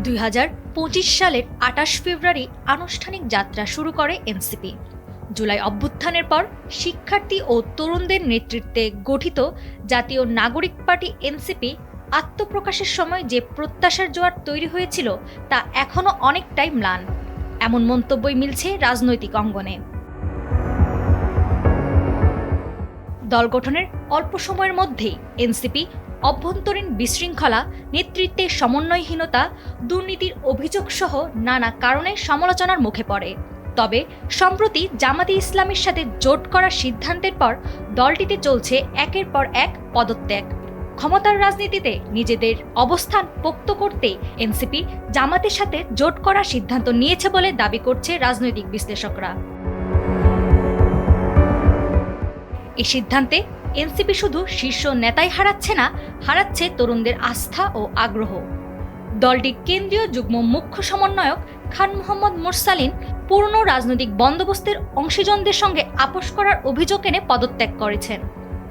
2025 সালের 28 ফেব্রুয়ারি আনুষ্ঠানিক যাত্রা শুরু করে এনসিপি। জুলাই অভ্যুত্থানের পর শিক্ষার্থী ও তরুণদের নেতৃত্বে গঠিত জাতীয় নাগরিক পার্টি এনসিপি আত্মপ্রকাশের সময় যে প্রত্যাশার জোয়ার তৈরি হয়েছিল তা এখনও অনেকটাই ম্লান, এমন মন্তব্যই মিলছে রাজনৈতিক অঙ্গনে। দল গঠনের অল্প সময়ের মধ্যেই এনসিপি অভ্যন্তরীণ বিশৃঙ্খলা, নেতৃত্বে সমন্বয়হীনতা, দুর্নীতির অভিযোগ সহ নানা কারণে সমালোচনার মুখে পড়ে। তবে সম্প্রতি জামাতে ইসলামের সাথে জোট করার সিদ্ধান্তের পর দলটিতে চলছে একের পর এক পদত্যাগ। ক্ষমতার রাজনীতিতে নিজেদের অবস্থান পোক্ত করতে এনসিপি জামাতের সাথে জোট করার সিদ্ধান্ত নিয়েছে বলে দাবি করছে রাজনৈতিক বিশ্লেষকরা। এই সিদ্ধান্তে এনসিপি শুধু শীর্ষ নেতাই হারাচ্ছে না, হারাচ্ছে তরুণদের আস্থা ও আগ্রহ। দলটির কেন্দ্রীয় যুগ্ম মুখ্য সমন্বয়ক খান মোহাম্মদ মুরসালিন পুরনো রাজনৈতিক বন্দোবস্তের অংশীজনদের সঙ্গে আপোষ করার অভিযোগ এনে পদত্যাগ করেছেন।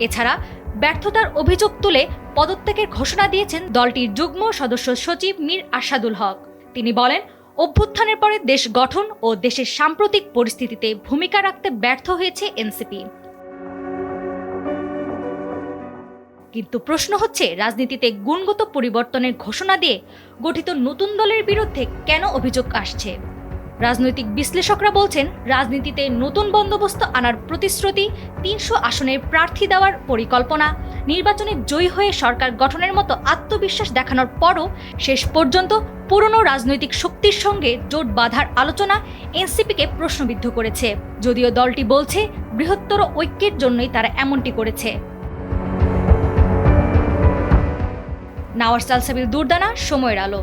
এছাড়া ব্যর্থতার অভিযোগ তুলে পদত্যাগের ঘোষণা দিয়েছেন দলটির যুগ্ম সদস্য সচিব মীর আরশাদুল হক। তিনি বলেন, অভ্যুত্থানের পরে দেশ গঠন ও দেশের সাম্প্রতিক পরিস্থিতিতে ভূমিকা রাখতে ব্যর্থ হয়েছে এনসিপি। কিন্তু প্রশ্ন হচ্ছে, রাজনীতিতে গুণগত পরিবর্তনের ঘোষণা দিয়ে গঠিত নতুন দলের বিরুদ্ধে কেন অভিযোগ আসছে? রাজনৈতিক বিশ্লেষকরা বলছেন, রাজনীতিতে নতুন বন্দোবস্ত আনার প্রতিশ্রুতি, 300 আসনের প্রার্থী দেওয়ার পরিকল্পনা, নির্বাচনে জয়ী হয়ে সরকার গঠনের মতো আত্মবিশ্বাস দেখানোর পরও শেষ পর্যন্ত পুরনো রাজনৈতিক শক্তির সঙ্গে জোট বাঁধার আলোচনা এনসিপিকে প্রশ্নবিদ্ধ করেছে। যদিও দলটি বলছে, বৃহত্তর ঐক্যের জন্যই তারা এমনটি করেছে। নাওয়ার সালসাবিল দুরদানা, সময়ের আলো।